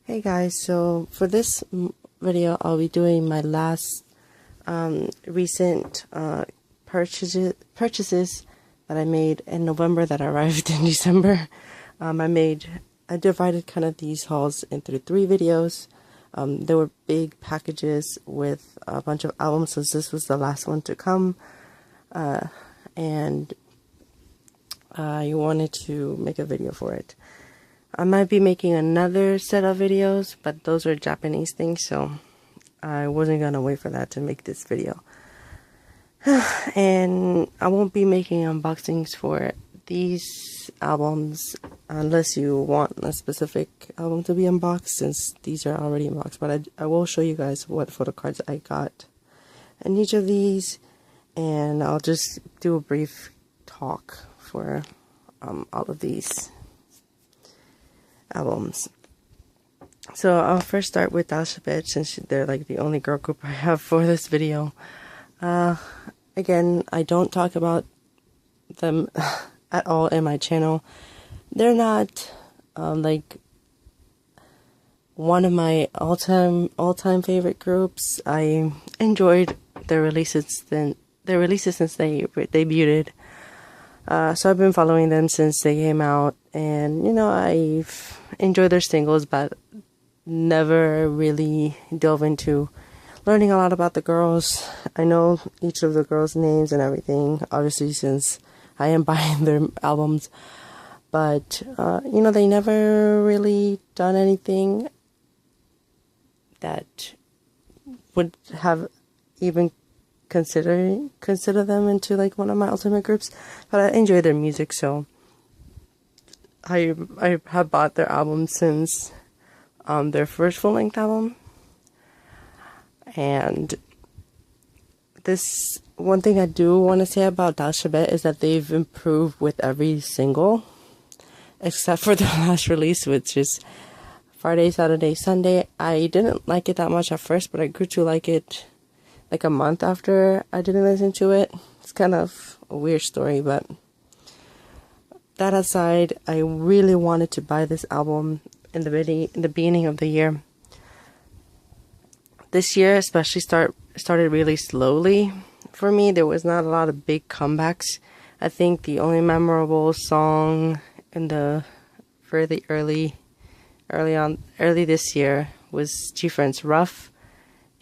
Hey guys, so for this video I'll be doing my last recent purchases that I made in November that arrived in December. I divided kind of these hauls into 3 videos. There were big packages with a bunch of albums since this was the last one to come, and I wanted to make a video for it. I might be making another set of videos, but those are Japanese things, so I wasn't gonna wait for that to make this video. And I won't be making unboxings for these albums unless you want a specific album to be unboxed, since these are already unboxed. But I will show you guys what photo cards I got in each of these, and I'll just do a brief talk for all of these albums. So I'll first start with Kpop, since they're like the only girl group I have for this video. Again, I don't talk about them at all in my channel. They're not like one of my all-time favorite groups. I enjoyed their releases since they debuted. So I've been following them since they came out, and I've enjoyed their singles, but never really dove into learning a lot about the girls. I know each of the girls' names and everything, obviously, since I am buying their albums, but they never really done anything that would have even consider them into like one of my ultimate groups. But I enjoy their music, so I have bought their album since their first full-length album. And this one thing I do want to say about Kpop is that they've improved with every single, except for their last release, which is Friday, Saturday, Sunday. I didn't like it that much at first, but I grew to like it like a month after I didn't listen to it. It's kind of a weird story, but that aside, I really wanted to buy this album in the beginning of the year. This year especially started really slowly for me. There was not a lot of big comebacks. I think the only memorable song in the fairly early this year was G-Friend's Rough.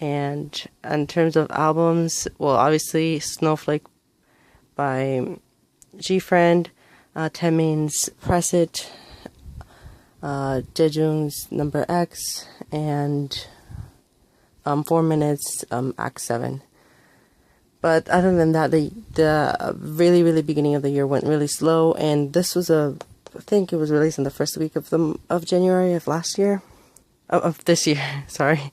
And in terms of albums, well, obviously Snowflake by G-Friend, Taemin's Press It, Jejung's Number X, and 4 Minutes, Act 7. But other than that, the really beginning of the year went really slow, and this was I think it was released in the first week of January of last year, of this year, sorry.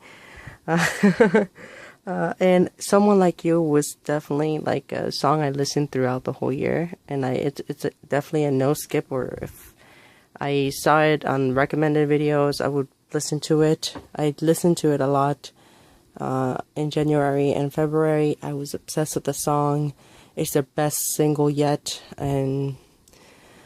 And Someone Like You was definitely like a song I listened throughout the whole year, and it's definitely a no skip, or if I saw it on recommended videos, I would listen to it. I listened to it a lot in January and February. I was obsessed with the song. It's their best single yet, and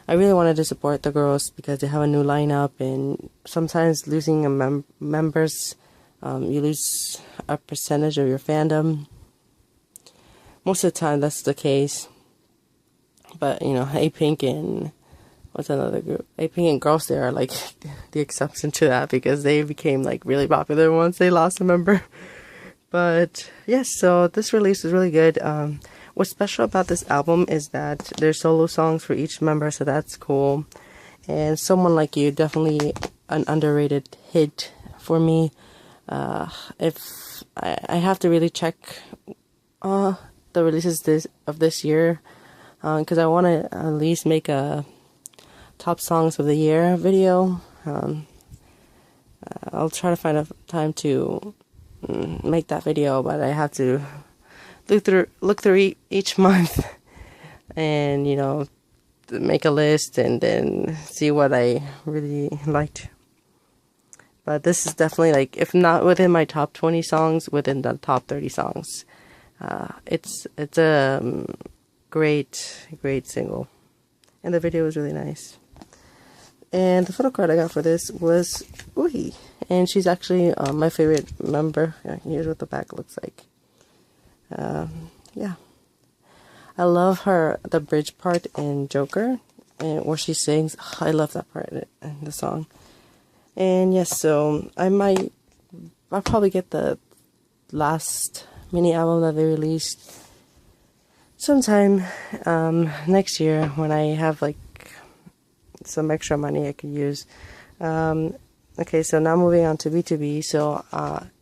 I really wanted to support the girls because they have a new lineup, and sometimes losing members, you lose a percentage of your fandom. Most of the time that's the case. But A-Pink and what's another group? A-Pink and Girls, they are like the exception to that, because they became like really popular once they lost a member. But yes, so this release is really good. What's special about this album is that there's solo songs for each member, so that's cool. And Someone Like You, definitely an underrated hit for me. If I have to really check the releases of this year, because I want to at least make a top songs of the year video. I'll try to find a time to make that video, but I have to look through each month and make a list and then see what I really liked. But this is definitely, like, if not within my top 20 songs, within the top 30 songs. It's a great single, and the video was really nice. And the photo card I got for this was And she's actually my favorite member. Here's what the back looks like. Yeah. I love the bridge part in Joker, and where she sings. I love that part in the song. And yes, so I'll probably get the last mini album that they released sometime next year when I have like some extra money I could use. Okay, so now moving on to B2B. So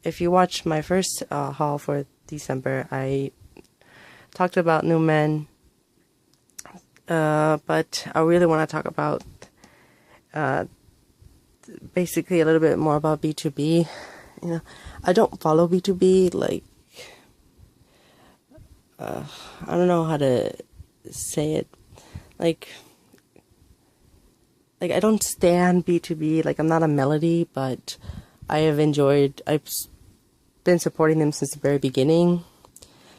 if you watch my first haul for December, I talked about New Men, but I really want to talk about basically a little bit more about B2B. You know, I don't follow B2B, like, I don't know how to say it, like I don't stand B2B, like I'm not a Melody, but I've been supporting them since the very beginning,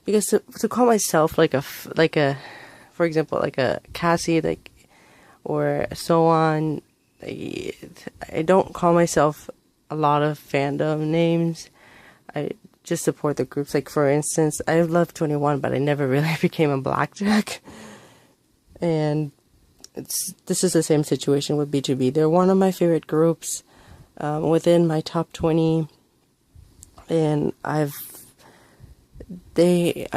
because to call myself like a, for example, like a Cassie, like, or so on, I don't call myself a lot of fandom names. I just support the groups. Like, for instance, I love 21, but I never really became a Blackjack. And this is the same situation with B2B. They're one of my favorite groups within my top 20. And I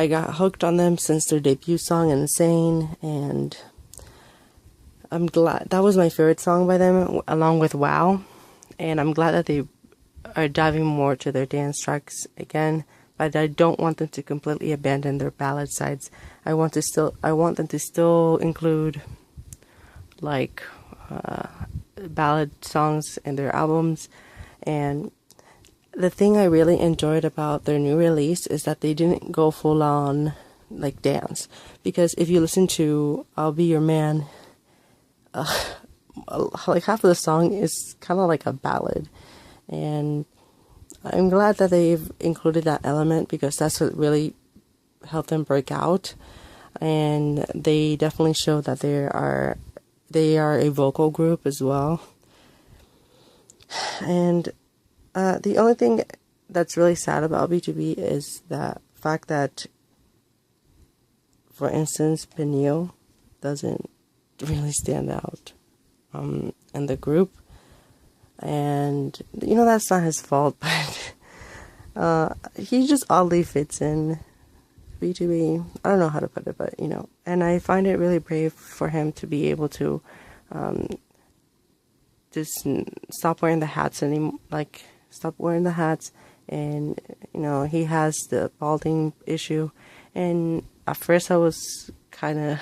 got hooked on them since their debut song, Insane. And I'm glad that was my favorite song by them, along with Wow. And I'm glad that they are diving more to their dance tracks again, but I don't want them to completely abandon their ballad sides. I want them to still include like ballad songs in their albums. And the thing I really enjoyed about their new release is that they didn't go full on like dance, because if you listen to I'll Be Your Man, like half of the song is kind of like a ballad, and I'm glad that they've included that element, because that's what really helped them break out. And they definitely show that they are a vocal group as well. And the only thing that's really sad about B2B is the fact that, for instance, Peniel doesn't really stand out in the group. And, you know, that's not his fault, but he just oddly fits in B2B. I don't know how to put it, but, you know, and I find it really brave for him to be able to just stop wearing the hats stop wearing the hats. And, you know, he has the balding issue. And at first I was kind of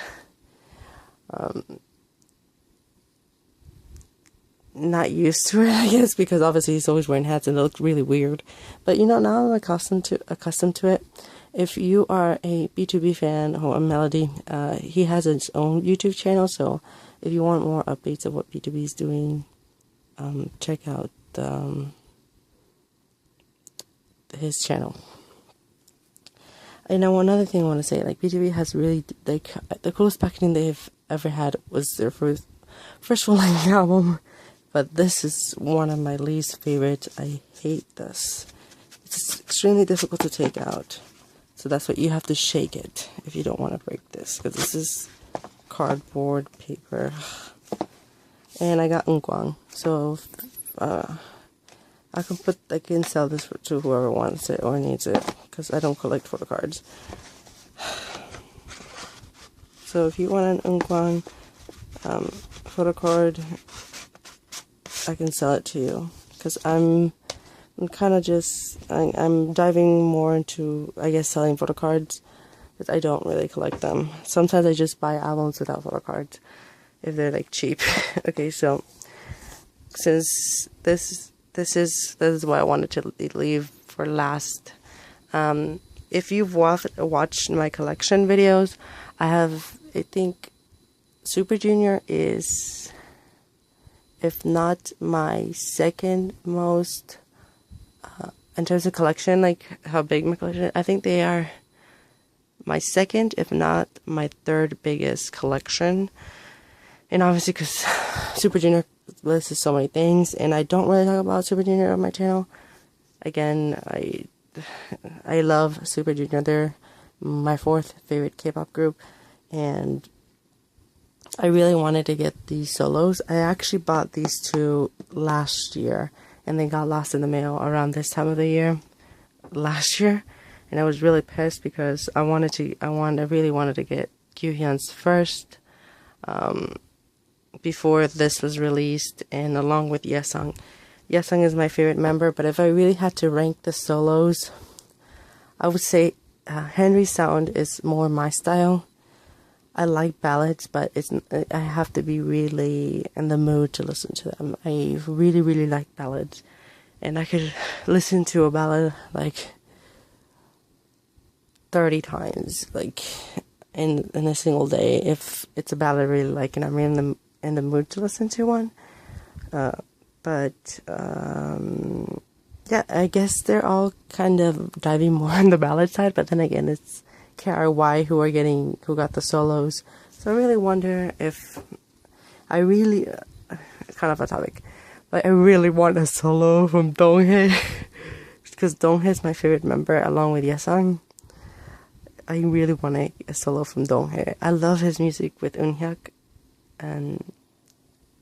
not used to it, I guess, because obviously he's always wearing hats and it looked really weird. But, you know, now I'm accustomed to it. If you are a B2B fan or a Melody, he has his own YouTube channel, so if you want more updates of what B2B is doing, check out his channel. And now one other thing I want to say, like, B2B has really, like, the coolest packaging they've ever had was their first full-length album. But this is one of my least favorites. I hate this. It's extremely difficult to take out. So that's what you have to shake it if you don't want to break this. Because this is cardboard paper. And I got Ngwang. So I can sell this to whoever wants it or needs it. Because I don't collect photo cards. So if you want an Ngwang photo card, I can sell it to you, because I'm kind of just, I'm diving more into, I guess, selling photo cards, because I don't really collect them. Sometimes I just buy albums without photo cards, if they're, like, cheap. Okay, so, since this is what I wanted to leave for last. If you've watched my collection videos, I think, Super Junior is, if not my second most, in terms of collection, like how big my collection is, I think they are my second, if not my third biggest collection. And obviously, because Super Junior listed so many things, and I don't really talk about Super Junior on my channel. Again, I love Super Junior. They're my fourth favorite K-pop group, and I really wanted to get these solos. I actually bought these two last year, and they got lost in the mail around this time of the year last year, and I was really pissed because I really wanted to get Kyuhyun's first before this was released, and along with Yesung. Yesung is my favorite member, but if I really had to rank the solos, I would say Henry's sound is more my style. I like ballads, but I have to be really in the mood to listen to them. I really, really like ballads, and I could listen to a ballad like 30 times, like in a single day, if it's a ballad I really like and I'm in the mood to listen to one. Yeah, I guess they're all kind of diving more on the ballad side, but then again, it's KRY who got the solos. So I really wonder if I really, kind of a topic, but I really want a solo from Donghae, because Donghae is my favorite member along with Yesung. I really want a solo from Donghae. I love his music with Eunhyuk, and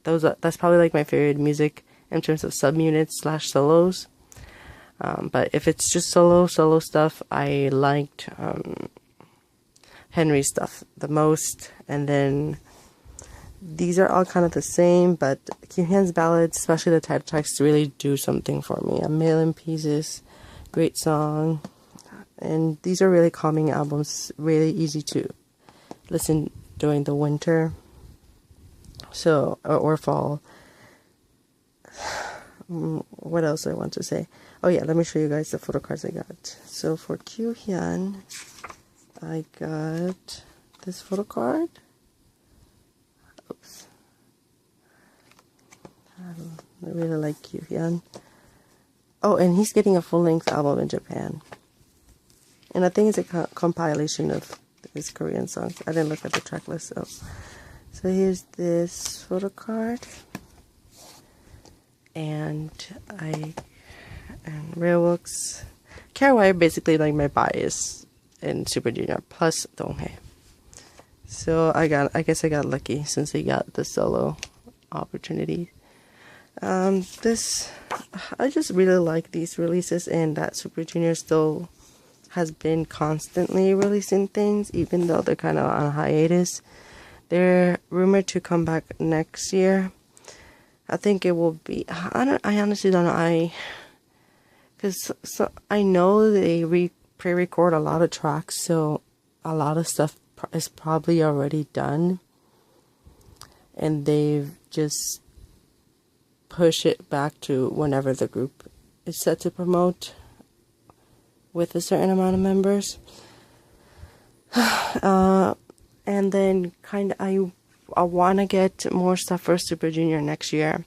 that's probably like my favorite music in terms of subunits / solos. But if it's just solo stuff, I liked Henry's stuff the most, and then these are all kind of the same, but Kyuhyun's ballads, especially the title tracks, really do something for me. A Million Pieces, great song, and these are really calming albums, really easy to listen during the winter, so or fall. What else do I want to say? Oh yeah, let me show you guys the photo cards I got. So for Kyuhyun, I got this photo card. Oops. I really like Kyuhyun. Oh, and he's getting a full-length album in Japan. And I think it's a compilation of his Korean songs. I didn't look at the track list. So here's this photo card. And Railworks. KRY are basically like my bias in Super Junior plus Donghae. So I guess I got lucky since he got the solo opportunity. I just really like these releases, and that Super Junior still has been constantly releasing things, even though they're kind of on a hiatus. They're rumored to come back next year. I think it will be, I honestly don't know, because I know they pre-record a lot of tracks, so a lot of stuff is probably already done, and they've just push it back to whenever the group is set to promote with a certain amount of members. And then I want to get more stuff for Super Junior next year,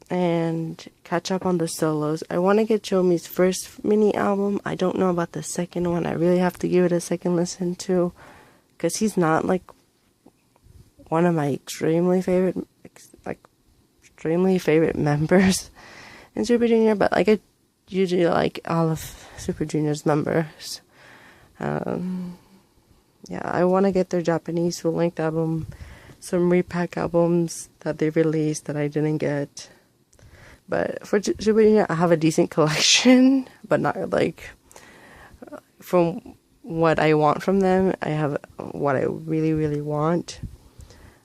and catch up on the solos. I want to get Chomi's first mini album. I don't know about the second one. I really have to give it a second listen to, because he's not like one of my extremely favorite members in Super Junior, but like I usually like all of Super Junior's members. Yeah, I want to get their Japanese full-length album, some repack albums that they released that I didn't get. But for Super Junior, I have a decent collection, but not like from what I want from them. I have what I really, really want.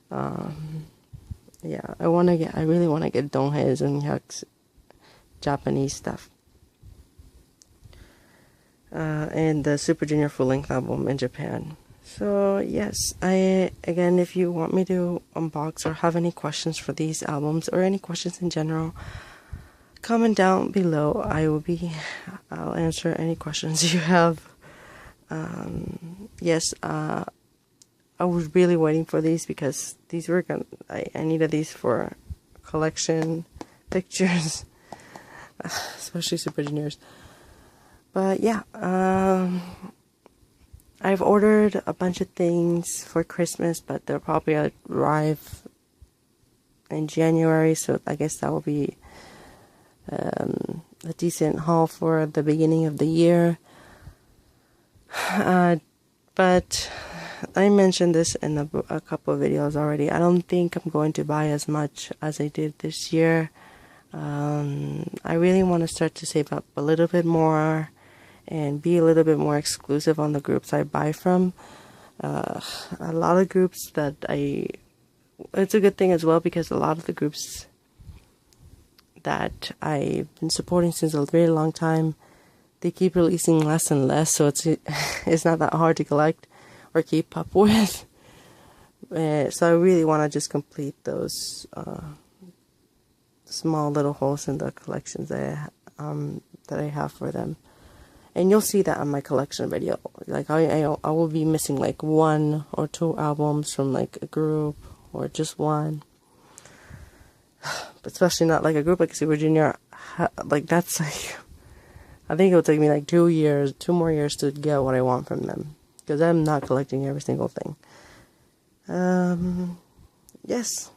Yeah, I really want to get Donghae's and Hyuk's Japanese stuff. And the Super Junior full-length album in Japan. So yes, again, if you want me to unbox or have any questions for these albums or any questions in general, comment down below. I'll answer any questions you have. Yes, I was really waiting for these because these were I needed these for collection pictures, especially Super Juniors. But yeah, I've ordered a bunch of things for Christmas, but they'll probably arrive in January, so I guess that will be a decent haul for the beginning of the year. But I mentioned this in a couple of videos already. I don't think I'm going to buy as much as I did this year. I really want to start to save up a little bit more and be a little bit more exclusive on the groups I buy from. A lot of groups that it's a good thing as well, because a lot of the groups that I've been supporting since a very long time, they keep releasing less and less, so it's not that hard to collect or keep up with. So I really want to just complete those small little holes in the collections that I have for them. And you'll see that on my collection video. Like I will be missing like 1 or 2 albums from like a group, or just one. But especially not like a group like Super Junior. Like that's like, I think it would take me like 2 more years to get what I want from them, because I'm not collecting every single thing. Yes.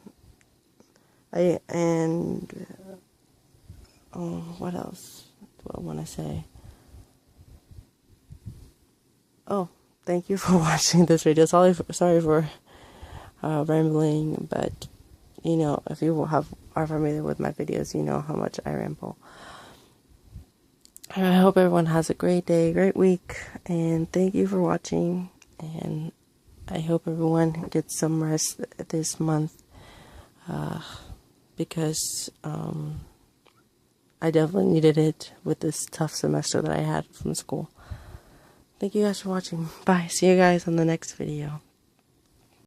What else do I want to say? Oh, thank you for watching this video. Sorry for rambling, but you know, if you are familiar with my videos, you know how much I ramble. I hope everyone has a great day, great week, and thank you for watching. And I hope everyone gets some rest this month, because I definitely needed it with this tough semester that I had from school. Thank you guys for watching. Bye. See you guys on the next video.